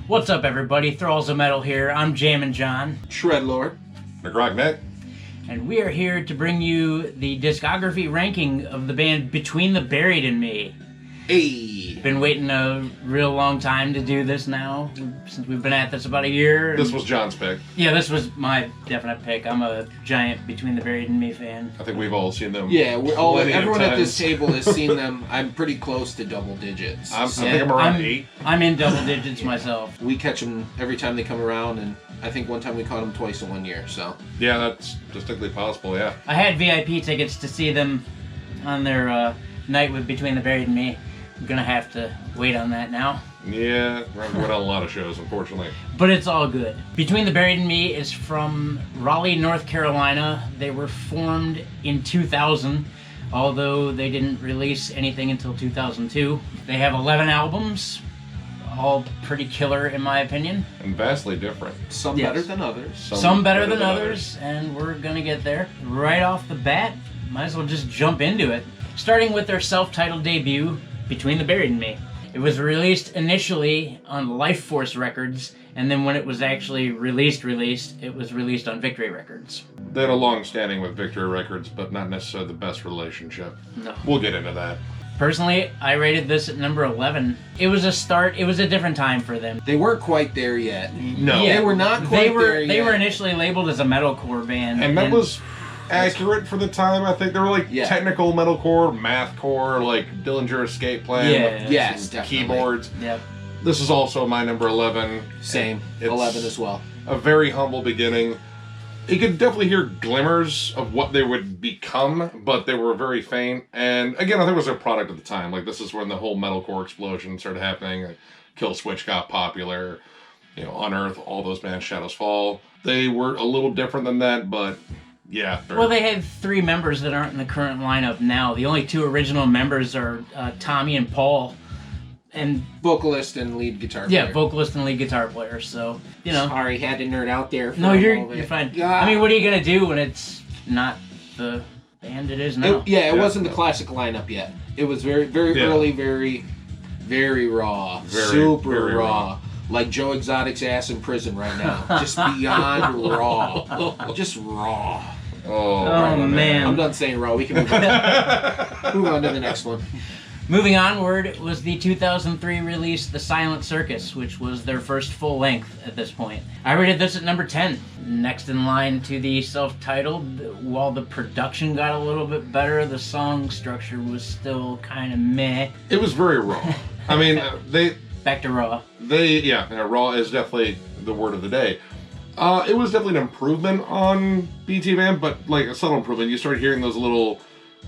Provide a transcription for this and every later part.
What's up, everybody? Thralls of Metal here. I'm Jammin John. Shredlord. Necrotic. And we are here to bring you the discography ranking of the band Between the Buried and Me. Hey! Been waiting a real long time to do this now, since we've been at this about a year. This was John's pick. Yeah, this was my definite pick. I'm a giant Between the Buried and Me fan. I think we've all seen them. Yeah, everyone at this times. table has seen them. I'm pretty close to double digits. I think I'm around 8. I'm in double digits myself. We catch them every time they come around, and I think one time we caught them twice in 1 year, so. Yeah, that's distinctly possible, yeah. I had VIP tickets to see them on their night with Between the Buried and Me. I'm gonna have to wait on that now. Yeah, we went on a lot of shows, unfortunately. But it's all good. Between the Buried and Me is from Raleigh, North Carolina. They were formed in 2000, although they didn't release anything until 2002. They have 11 albums, all pretty killer in my opinion. And vastly different. Some Yes. better than others. Some better than others, and we're gonna get there. Right off the bat, might as well just jump into it. Starting with their self-titled debut, Between the Buried and Me. It was released initially on Life Force Records, and then when it was actually released, it was released on Victory Records. They had a long standing with Victory Records, but not necessarily the best relationship. No. We'll get into that. Personally, I rated this at number 11. It was a start, it was a different time for them. They weren't quite there yet. No. They were not quite there yet. They were initially labeled as a metalcore band. And that was accurate for the time, I think. They were like technical metalcore, mathcore, like Dillinger Escape Plan. Yeah. With Yes, some definitely. keyboards. Yep. This is also my number 11. Same. It's 11 as well. A very humble beginning. You could definitely hear glimmers of what they would become, but they were very faint. And again, I think it was a product of the time. Like, this is when the whole metalcore explosion started happening. Like, Kill Switch got popular. You know, Unearth, all those bands, Shadows Fall. They were a little different than that, but yeah. Well, they had 3 members that aren't in the current lineup now. The only 2 original members are Tommy and Paul. And Vocalist and lead guitar player. yeah, vocalist and lead guitar player. So, you know. Sorry, had to nerd out there. For No, a you're moment. fine. Yeah. I mean, what are you going to do when it's not the band it is now? It wasn't the classic lineup yet. It was very early, very raw. Super very raw. Like Joe Exotic's ass in prison right now. Just beyond raw. Just raw. Oh, man. I'm done saying raw. We can move on. Move on to the next one. Moving onward was the 2003 release, The Silent Circus, which was their first full length at this point. I rated this at number 10. Next in line to the self-titled, while the production got a little bit better, the song structure was still kind of meh. It was very raw. I mean, Back to raw. raw is definitely the word of the day. It was definitely an improvement on BT Band, but like a subtle improvement. You started hearing those little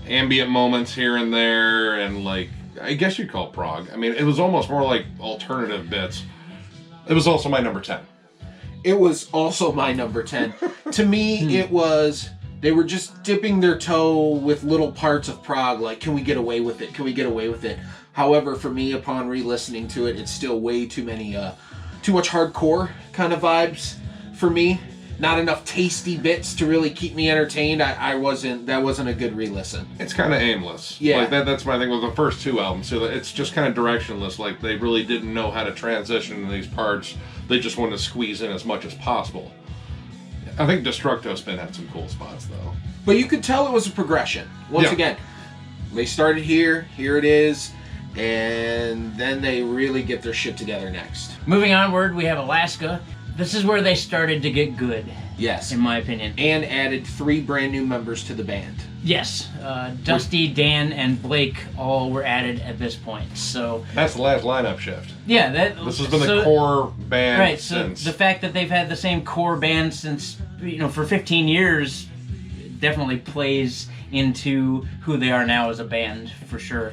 ambient moments here and there, and like, I guess you'd call it prog. I mean, it was almost more like alternative bits. It was also my number 10. It was also my number 10. To me, it was, they were just dipping their toe with little parts of prog, like, can we get away with it? Can we get away with it? However, for me, upon re-listening to it, it's still way too much hardcore kind of vibes for me. Not enough tasty bits to really keep me entertained. That wasn't a good re-listen. It's kind of aimless. Yeah. Like that's my thing with the first 2 albums. So it's just kind of directionless. Like, they really didn't know how to transition these parts. They just wanted to squeeze in as much as possible. I think Destructo Spin had some cool spots, though. But you could tell it was a progression. Once again, they started here it is, and then they really get their shit together next. Moving onward, we have Alaska. This is where they started to get good. Yes. In my opinion. And added 3 brand new members to the band. Yes. Dusty, Dan, and Blake all were added at this point. So That's the last lineup shift. yeah, This has been the core band right, since. So the fact that they've had the same core band since, for 15 years definitely plays into who they are now as a band, for sure.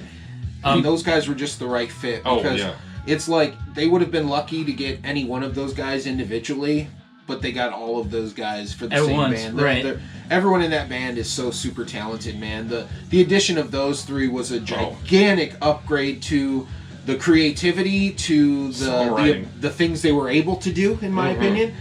Those guys were just the right fit. Because it's like they would have been lucky to get any one of those guys individually, but they got all of those guys for the same band. Right. Everyone in that band is so super talented, man. The addition of those 3 was a gigantic upgrade to the creativity, to the things they were able to do, in my opinion.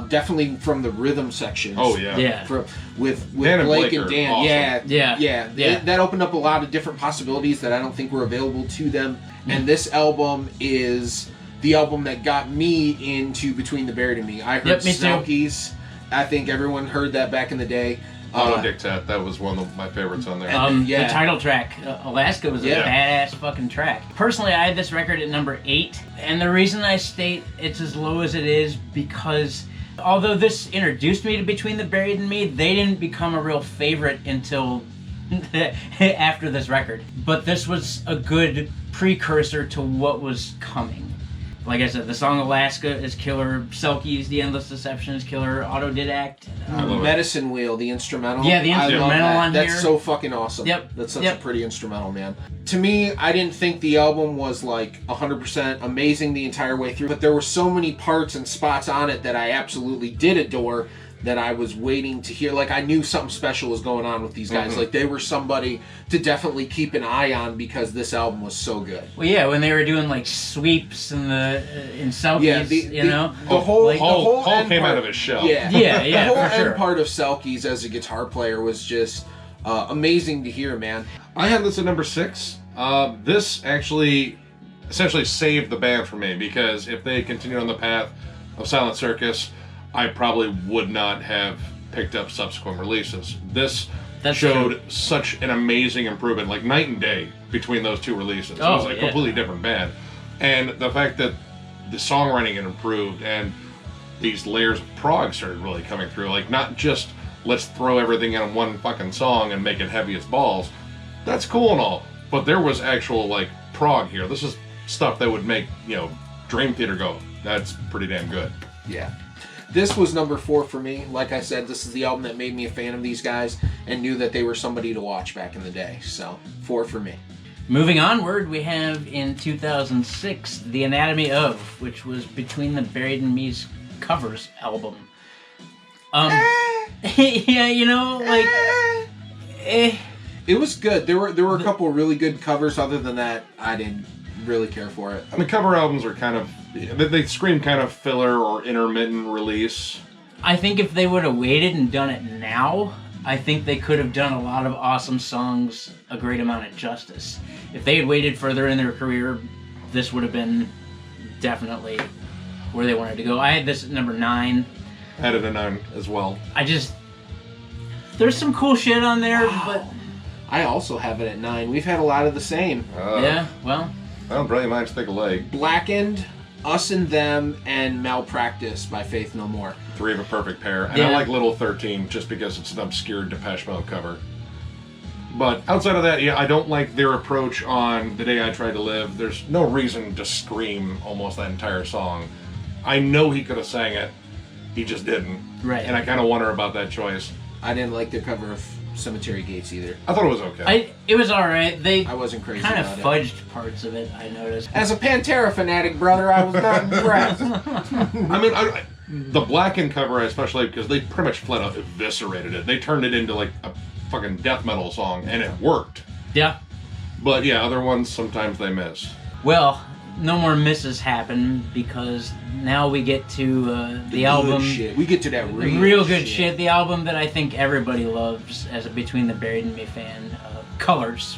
Definitely from the rhythm sections. Oh yeah. Yeah. With Dan and Blake Blake and Dan. awesome. Yeah. That opened up a lot of different possibilities that I don't think were available to them. And this album is the album that got me into Between the Buried and Me. I heard me too. Selkies. I think everyone heard that back in the day. Auto Dictate, that was one of my favorites on there. Yeah. The title track, Alaska, was a badass fucking track. Personally, I had this record at number 8, and the reason I state it's as low as it is because although this introduced me to Between the Buried and Me, they didn't become a real favorite until after this record. But this was a good precursor to what was coming. Like I said, the song Alaska is killer. Selkies, The Endless Deception is killer. Autodidact. Medicine Wheel, the instrumental. Yeah, the instrumental on here. That's so fucking awesome. Yep. That's such a pretty instrumental, man. To me, I didn't think the album was like 100% amazing the entire way through, but there were so many parts and spots on it that I absolutely did adore that I was waiting to hear. Like, I knew something special was going on with these guys. Like, they were somebody to definitely keep an eye on because this album was so good. Well, yeah, when they were doing like sweeps in Selkies, The whole Paul end came part, out of his shell. Yeah, the whole for end sure. part of Selkies as a guitar player was just amazing to hear, man. I had this at number 6. This actually essentially saved the band for me because if they had continued on the path of Silent Circus, I probably would not have picked up subsequent releases. This showed such an amazing improvement, like night and day between those two releases. It was a completely different band. And the fact that the songwriting had improved and these layers of prog started really coming through, like not just let's throw everything in one fucking song and make it heavy as balls. That's cool and all, but there was actual like prog here. This is stuff that would make, Dream Theater go, that's pretty damn good. Yeah. This was number 4 for me. Like I said, this is the album that made me a fan of these guys and knew that they were somebody to watch back in the day. So, 4 for me. Moving onward, we have in 2006, The Anatomy Of, which was Between the Buried and Me's covers album. It was good. There were a couple of really good covers. Other than that, I didn't really care for it. I mean, cover albums are kind of, they scream kind of filler or intermittent release. I think if they would have waited and done it now, I think they could have done a lot of awesome songs a great amount of justice. If they had waited further in their career, this would have been definitely where they wanted to go. I had this at number 9. I had it at 9 as well. There's some cool shit on there, but... I also have it at 9. We've had a lot of the same. Yeah, well... Brilliant minds think alike. Blackened, Us and Them, and Malpractice by Faith No More. 3 of a perfect pair. And I like Little 13 just because it's an obscure Depeche Mode cover. But outside of that, I don't like their approach on The Day I Tried to Live. There's no reason to scream almost that entire song. I know he could have sang it. He just didn't. Right. And I kind of wonder about that choice. I didn't like their cover of Cemetery Gates either. I thought it was okay. It was alright. I wasn't crazy kind of about fudged parts of it, I noticed. As a Pantera fanatic, brother, I was not impressed. I mean, the Blackened cover, especially because they pretty much flat out eviscerated it. They turned it into like a fucking death metal song, and it worked. Yeah. But yeah, other ones, sometimes they miss. Well, no more misses happen because now we get to the album. Shit. We get to that real good shit. The album that I think everybody loves as a Between the Buried and Me fan, Colors.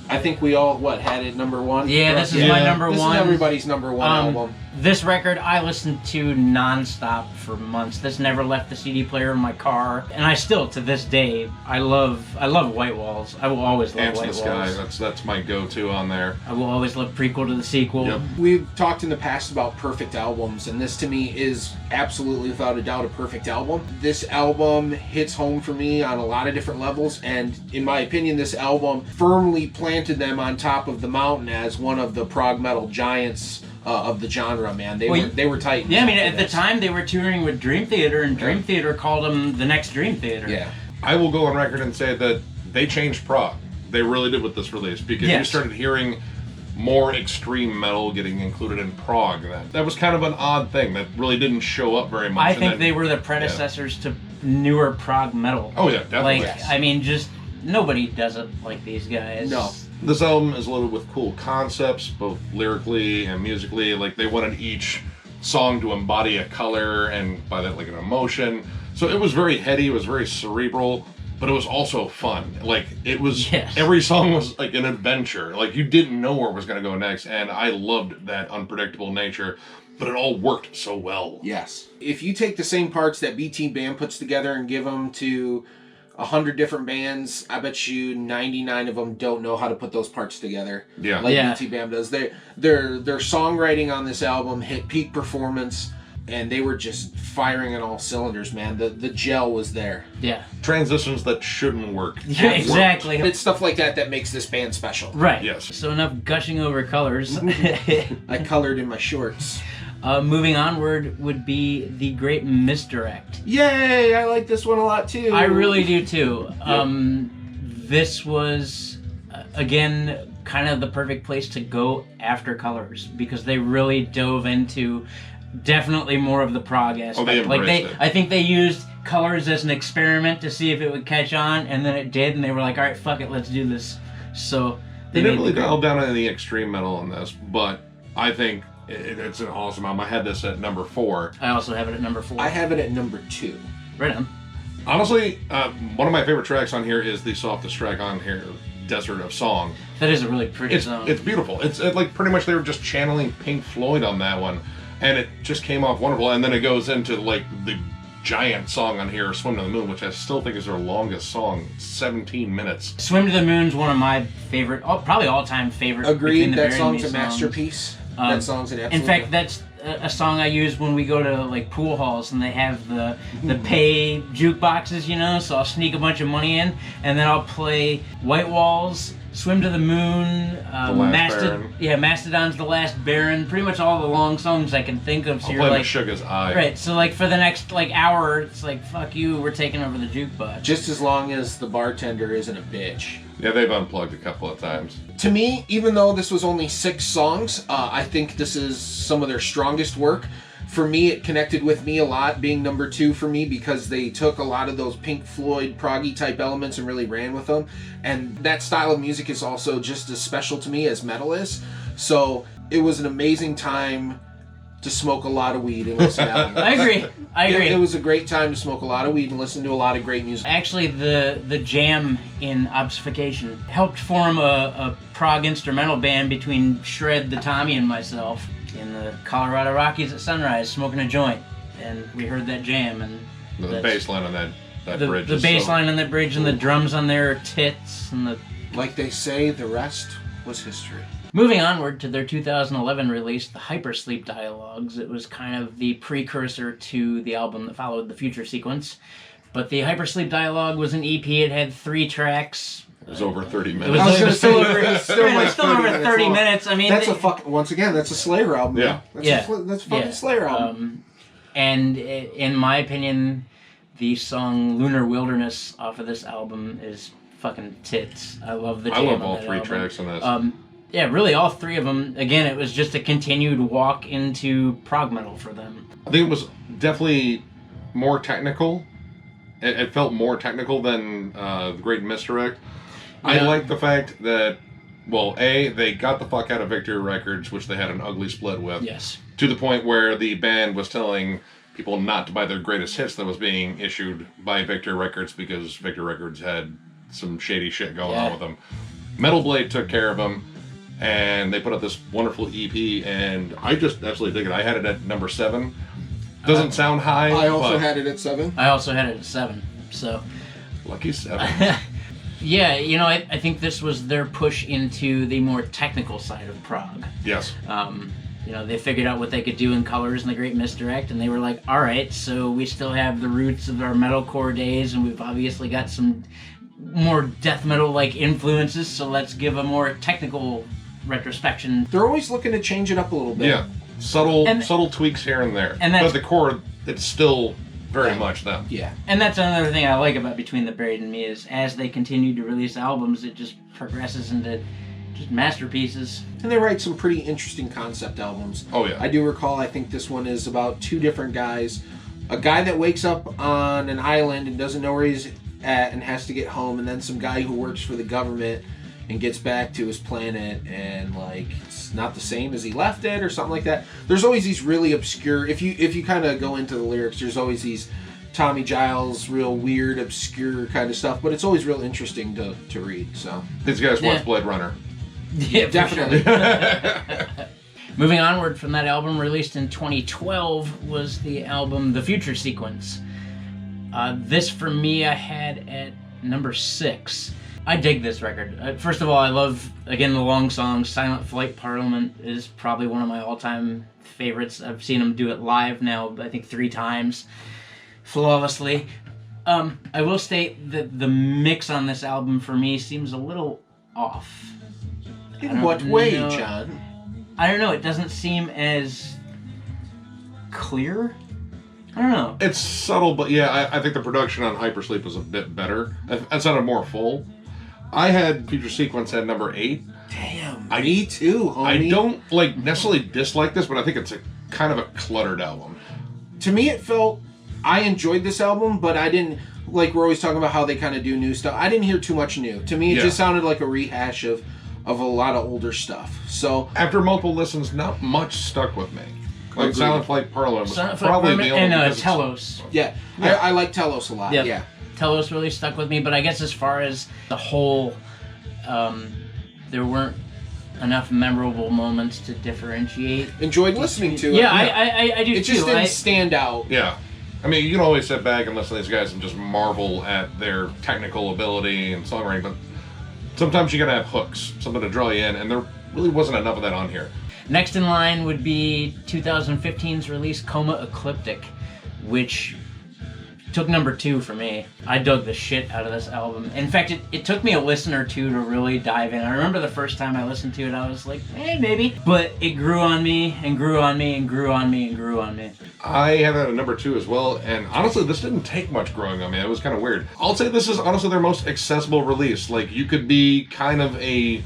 I think we all, had it number 1? Yeah, this is my number 1. This is everybody's number 1 album. This record I listened to non-stop for months. This never left the CD player in my car. And I still, to this day, I love White Walls. I will always love White Ants in Walls. the Sky, that's my go-to on there. I will always love prequel to the sequel. Yep. We've talked in the past about perfect albums, and this to me is absolutely without a doubt a perfect album. This album hits home for me on a lot of different levels, and in my opinion, this album firmly planted them on top of the mountain as one of the prog metal giants of the genre, man. They were tight. Yeah, I mean, at the time they were touring with Dream Theater, and Dream Theater called them the next Dream Theater. Yeah. I will go on record and say that they changed prog. They really did with this release, because you started hearing more extreme metal getting included in prog. That was kind of an odd thing that really didn't show up very much. I think they were the predecessors to newer prog metal. Oh yeah, definitely. Like, I mean, just nobody does it like these guys. No. This album is loaded with cool concepts, both lyrically and musically. Like, they wanted each song to embody a color, and by that, like, an emotion. So it was very heady, it was very cerebral. but it was also fun. Like, it was, Yes. every song was like an adventure. Like, you didn't know where it was going to go next, and I loved that unpredictable nature, but it all worked so well. Yes. If you take the same parts that BT Band puts together and give them to 100 different bands, I bet you 99 of them don't know how to put those parts together. Yeah. Like Yeah. BT Band does. Their songwriting on this album hit peak performance, and they were just firing on all cylinders, man. The gel was there. Yeah. Transitions that shouldn't work. Yeah, exactly. It's stuff like that that makes this band special. Right. Yes. So enough gushing over colors. I colored in my shorts. Moving onward would be the Great Misdirect. Yay! I like this one a lot too. I really do too. This was, again, kind of the perfect place to go after colors because they really dove into definitely more of the prog aspect. they embraced it. I think they used colors as an experiment to see if it would catch on, and then it did, and they were like, all right, fuck it, let's do this. So They didn't really dial down any extreme metal on this, but I think it's an awesome album. I had this at number 4. I also have it at number 4. I have it at number 2. Right on. Honestly, one of my favorite tracks on here is the softest track on here, Desert of Song. That is a really pretty song. It's beautiful. It's like pretty much they were just channeling Pink Floyd on that one, and it just came off wonderful. And then it goes into like the giant song on here, Swim to the Moon, which I still think is their longest song, 17 minutes. Swim to the Moon's one of my favorite, probably all-time favorite. Agreed, that Barry and song's Me a masterpiece. That song's an absolute... In fact, that's a song I use when we go to like pool halls and they have the pay jukeboxes, you know, so I'll sneak a bunch of money in and then I'll play White Walls, Swim to the Moon, Baron. Mastodon's The Last Baron, pretty much all the long songs I can think of. So I'll you're play like, Meshuggah's Eye. right, so like for the next like hour, it's like, fuck you, we're taking over the jukebox. Just as long as the bartender isn't a bitch. Yeah, they've unplugged a couple of times. To me, even though this was only 6 songs, I think this is some of their strongest work. For me, it connected with me a lot, being number 2 for me, because they took a lot of those Pink Floyd, proggy type elements and really ran with them. And that style of music is also just as special to me as metal is. So it was an amazing time to smoke a lot of weed and listen to albums. I agree. It was a great time to smoke a lot of weed and listen to a lot of great music. Actually, the jam in Obfuscation helped form a prog instrumental band between Shred, the Tommy, and myself in the Colorado Rockies at sunrise, smoking a joint, and we heard that jam and The bass line on that bridge. The bass line on that bridge and the drums on their tits and the. Like they say, the rest was history. Moving onward to their 2011 release, the Hypersleep Dialogues. It was kind of the precursor to the album that followed, the Future Sequence. But the Hypersleep Dialogue was an EP. It had 3 tracks. It was over 30 It minutes. was still over, it's still like still over 30 30 long. minutes. I mean, That's a fucking, once again, that's a Slayer album. Yeah. Man. That's a fucking Slayer album. And in my opinion, the song Lunar Wilderness off of this album is fucking tits. I love the jam I love on all that 3 album. tracks on this. Yeah, really all 3 of them. Again, it was just a continued walk into prog metal for them. I think it was definitely more technical. It felt more technical than the Great Misdirect. I Yeah. like the fact that, well, A, they got the fuck out of Victory Records, which they had an ugly split with. Yes. To the point where the band was telling people not to buy their greatest hits that was being issued by Victory Records because Victory Records had some shady shit going on with them. Metal Blade took care of them, and they put out this wonderful EP, and I just absolutely dig it. I had it at number 7. Doesn't sound high. I also but had it at 7. I also had it at 7. So, lucky 7. yeah, you know, I think this was their push into the more technical side of prog. Yes. You know, they figured out what they could do in colors in the Great Misdirect, and they were like, all right, so we still have the roots of our metalcore days, and we've obviously got some more death metal-like influences, so let's give a more technical retrospection. They're always looking to change it up a little bit. Yeah. Subtle tweaks here and there. And that's- but the core, it's still very much them. Yeah. And that's another thing I like about Between the Buried and Me is as they continue to release albums, it just progresses into just masterpieces. And they write some pretty interesting concept albums. Oh, yeah. I do recall, I think this one is about 2 different guys. A guy that wakes up on an island and doesn't know where he's at and has to get home, and then some guy who works for the government and gets back to his planet and like it's not the same as he left it or something like that. There's always these really obscure, if you kind of go into the lyrics, there's always these Tommy Giles, real weird, obscure kind of stuff, but it's always real interesting to read. So These guys watch Blade Runner. Yeah, for definitely. sure. Moving onward from that album, released in 2012, was the album The Future Sequence. This, for me, I had at number 6. I dig this record. First of all, I love, again, the long songs. Silent Flight Parliament is probably one of my all-time favorites. I've seen them do it live now, I think 3 times, flawlessly. I will state that the mix on this album, for me, seems a little off. In what way, know. John? I don't know, it doesn't seem as clear? I don't know. It's subtle, but yeah, I think the production on Hypersleep was a bit better. It sounded more full. I had Future Sequence at number 8. Damn, me too, homie. I don't necessarily dislike this, but I think it's a kind of a cluttered album. To me, it felt... I enjoyed this album, but I didn't... Like, we're always talking about how they kind of do new stuff. I didn't hear too much new. To me, it just sounded like a rehash of a lot of older stuff. So after multiple listens, not much stuck with me. Like Agreed. Silent Flight Parliament was Silent Flight probably Parliament the only and because it's- Telos. yeah. I like Telos a lot. Yep. Yeah. Telos really stuck with me, but I guess as far as the whole, there weren't enough memorable moments to differentiate. Enjoyed listening to it. Yeah, I do It too. just didn't stand out. Yeah. I mean, you can always sit back and listen to these guys and just marvel at their technical ability and songwriting, but sometimes you gotta have hooks, something to draw you in, and there really wasn't enough of that on here. Next in line would be 2015's release, Coma Ecliptic, which took number 2 for me. I dug the shit out of this album. In fact, it took me a listen or two to really dive in. I remember the first time I listened to it, I was like, maybe. But it grew on me, and grew on me, and grew on me, and grew on me. I had that at number 2 as well, and honestly, this didn't take much growing on me. It was kind of weird. I'll say this is honestly their most accessible release. Like, you could be kind of a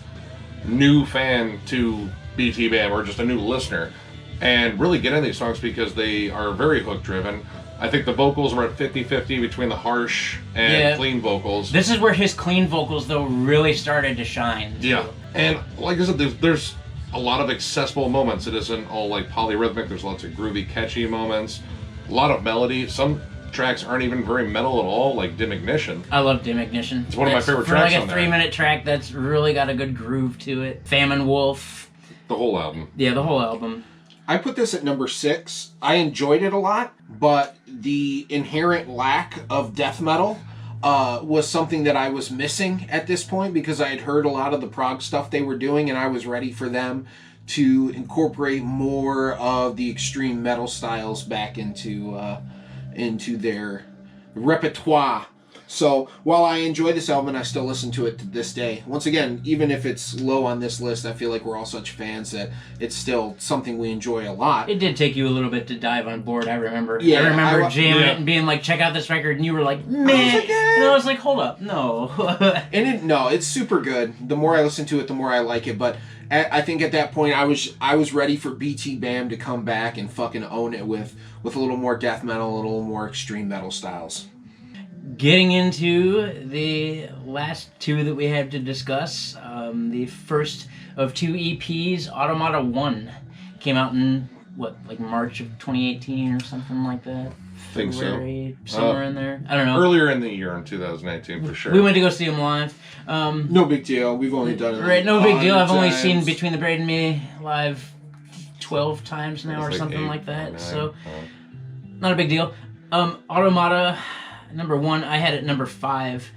new fan to BT Bam or just a new listener and really get into these songs because they are very hook-driven. I think the vocals were at 50-50 between the harsh and clean vocals. This is where his clean vocals, though, really started to shine. Too. Yeah, and like I said, there's a lot of accessible moments. It isn't all like polyrhythmic. There's lots of groovy, catchy moments. A lot of melody. Some tracks aren't even very metal at all, like Dim Ignition. I love Dim Ignition. It's one of my favorite tracks for on like a there. 3-minute track that's really got a good groove to it. Famine Wolf. The whole album. Yeah, the whole album. I put this at number 6. I enjoyed it a lot, but the inherent lack of death metal was something that I was missing at this point because I had heard a lot of the prog stuff they were doing, and I was ready for them to incorporate more of the extreme metal styles back into their repertoire. So while I enjoy this album and I still listen to it to this day, once again, even if it's low on this list, I feel like we're all such fans that it's still something we enjoy a lot. It did take you a little bit to dive on board, I remember. Yeah, I remember jamming yeah. it and being like, check out this record, and you were like, meh. I was like, eh. And I was like, hold up, no. And it's super good. The more I listen to it, the more I like it. But I think at that point, I was ready for BT Bam to come back and fucking own it with a little more death metal, a little more extreme metal styles. Getting into the last 2 that we have to discuss, the first of 2 EPs, Automata I, came out in, March of 2018 or something like that? Think so. February, somewhere in there. I don't know. Earlier in the year, in 2018, for sure. We went to go see him live. No big deal. We've only done it. Right, no big deal. I've only 100 seen times. Between the Braid and Me live 12 times now or It's something 8 like that. or 9. So, not a big deal. Automata, number 1, I had it number 5.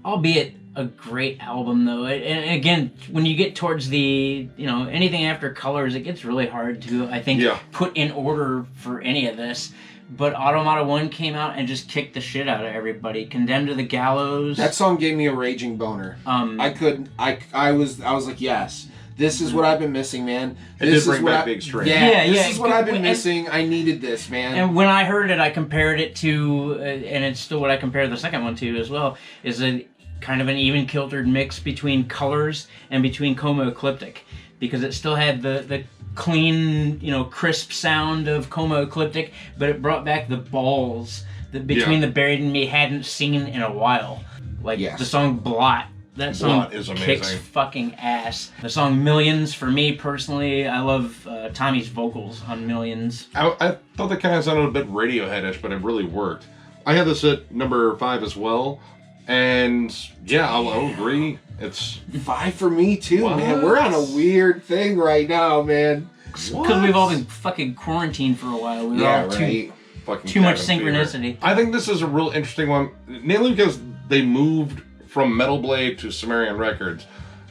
Albeit a great album, though. And again, when you get towards the, anything after Colors, it gets really hard to, I think, put in order for any of this. But Automata 1 came out and just kicked the shit out of everybody. Condemned to the Gallows. That song gave me a raging boner. I was like, yes. This is what I've been missing, man. It did bring back the extreme. This is what I've been missing. I needed this, man. And when I heard it, I compared it to, and it's still what I compared the second one to as well, is a kind of an even-kiltered mix between Colors and between Coma Ecliptic. Because it still had the clean, crisp sound of Coma Ecliptic, but it brought back the balls that Between the Buried and Me hadn't seen in a while. The song Blot. That song Blot is amazing. kicks fucking ass. The song Millions, for me personally, I love Tommy's vocals on Millions. I thought that kind of sounded a bit Radiohead-ish, but it really worked. I have this at number 5 as well. And yeah, I'll agree. It's 5 for me too, What? man. We're on a weird thing right now, man. Because we've all been fucking quarantined for a while. We were all fucking too much cabin fever. synchronicity. I think this is a real interesting one, mainly because they moved from Metal Blade to Sumerian Records.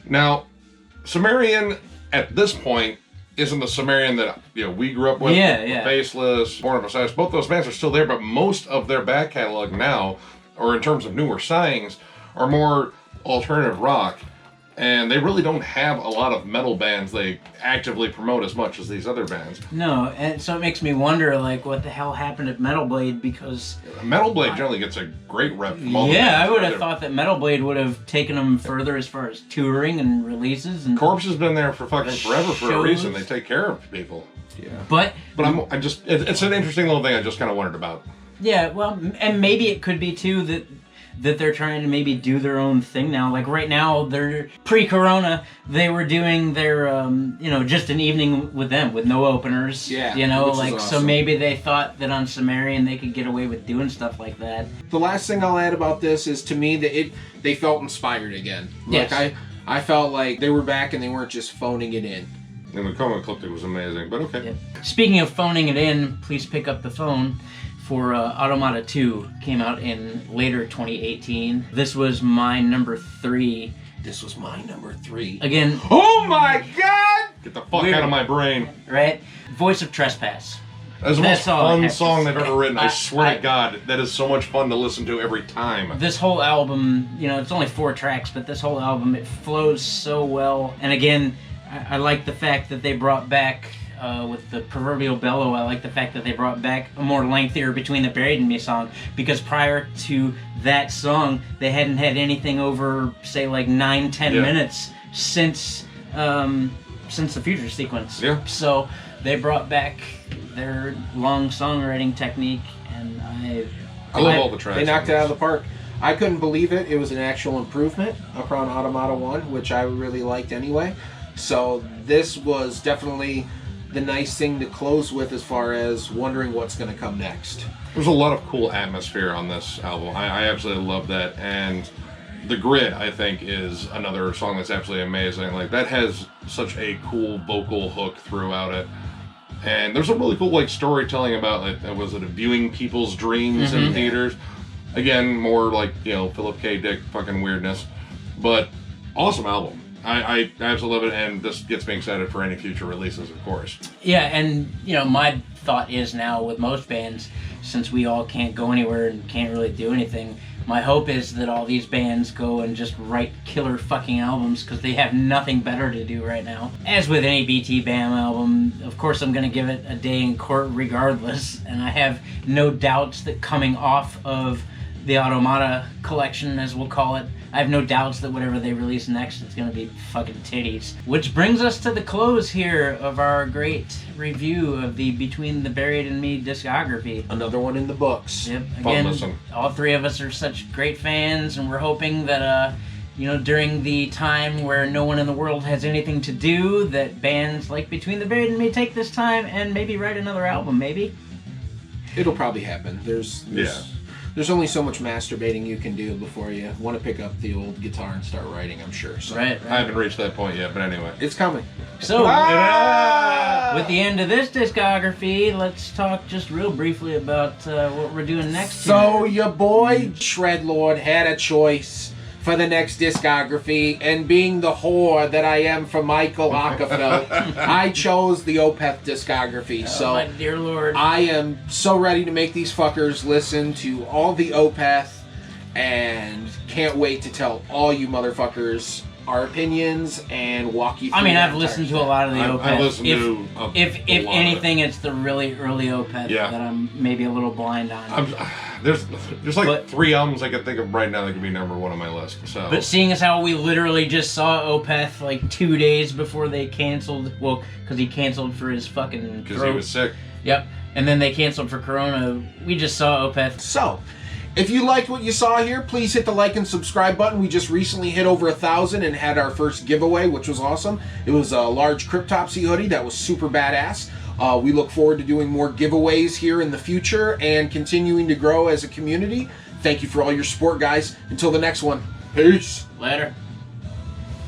Now, Sumerian at this point isn't the Sumerian that we grew up with. Yeah. Faceless, Born of Osiris. Both those bands are still there, but most of their back catalog now, or in terms of newer signings, are more alternative rock. And they really don't have a lot of metal bands they actively promote as much as these other bands. No, and so it makes me wonder, like, what the hell happened at Metal Blade, because... Metal Blade generally gets a great rep from all the Yeah, bands. I would have thought that Metal Blade would have taken them further as far as touring and releases. And Corpse has been there for fucking forever for a shows. reason. They take care of people. Yeah. But it's an interesting little thing I just kind of wondered about. yeah, well, and maybe it could be too that they're trying to maybe do their own thing now. Like right now, they're pre-corona, they were doing their just an evening with them with no openers. Yeah, like which is so awesome. maybe they thought that on Sumerian they could get away with doing stuff like that. The last thing I'll add about this is, to me, that they felt inspired again. Like Yes. I felt like they were back and they weren't just phoning it in. And the Coma Ecliptic was amazing, but okay. Yep. Speaking of phoning it in, please pick up the phone for Automata II. Came out in later 2018. This was my number 3. This was my number 3. Again, Oh my god! Get the fuck Weird. out of my brain. right? Voice of Trespass. That's the That's most all I fun have to song say. they've ever written. I swear I- to God, that is so much fun to listen to every time. This whole album, it's only 4 tracks, but this whole album, it flows so well. And again, I like the fact that they brought back, with the proverbial bellow, I like the fact that they brought back a more lengthier Between the Buried and Me song, because prior to that song, they hadn't had anything over, say, like 9-10 Yeah. minutes since the Future sequence. Yeah. So they brought back their long songwriting technique, and I love all the tracks. They knocked it out of the park. I couldn't believe it. It was an actual improvement upon Automata I, which I really liked anyway. So this was definitely the nice thing to close with, as far as wondering what's going to come next. There's a lot of cool atmosphere on this album. I absolutely love that. And The Grid, I think, is another song that's absolutely amazing. Like, that has such a cool vocal hook throughout it. And there's a really cool, storytelling about, was it viewing people's dreams in theaters? Again, more Philip K. Dick fucking weirdness. But awesome album. I absolutely love it, and this gets me excited for any future releases, of course. Yeah, and my thought is now with most bands, since we all can't go anywhere and can't really do anything, my hope is that all these bands go and just write killer fucking albums, because they have nothing better to do right now. As with any BT Bam album, of course I'm going to give it a day in court regardless, and I have no doubts that coming off of the Automata collection, as we'll call it, I have no doubts that whatever they release next is going to be fucking titties. Which brings us to the close here of our great review of the Between the Buried and Me discography. Another one in the books. Yep. Fun Again, listen. all 3 of us are such great fans, and we're hoping that, during the time where no one in the world has anything to do, that bands like Between the Buried and Me take this time and maybe write another album, maybe? It'll probably happen. There's only so much masturbating you can do before you want to pick up the old guitar and start writing, I'm sure. So Right. I haven't reached that point yet, but anyway. it's coming. So, Ah! with the end of this discography, let's talk just real briefly about what we're doing next. So here. your boy Shredlord had a choice for the next discography, and being the whore that I am for Michael Ackerfeld, I chose the Opeth discography. Oh, my dear Lord. I am so ready to make these fuckers listen to all the Opeth, and can't wait to tell all you motherfuckers our opinions and walk you through I've listened to a lot of the Opeth. I listened to If a lot of it. anything, it's the really early Opeth Yeah. that I'm maybe a little blind on. There's But- 3 albums I can think of right now that could be number 1 on my list. So But seeing as how we literally just saw Opeth 2 days before they canceled, well, because he canceled for his fucking because throat. he was sick. Yep. And then they canceled for Corona. We just saw Opeth. So, if you liked what you saw here, please hit the like and subscribe button. We just recently hit over 1,000 and had our first giveaway, which was awesome. It was a large Cryptopsy hoodie that was super badass. We look forward to doing more giveaways here in the future and continuing to grow as a community. Thank you for all your support, guys. Until the next one. Peace. Later.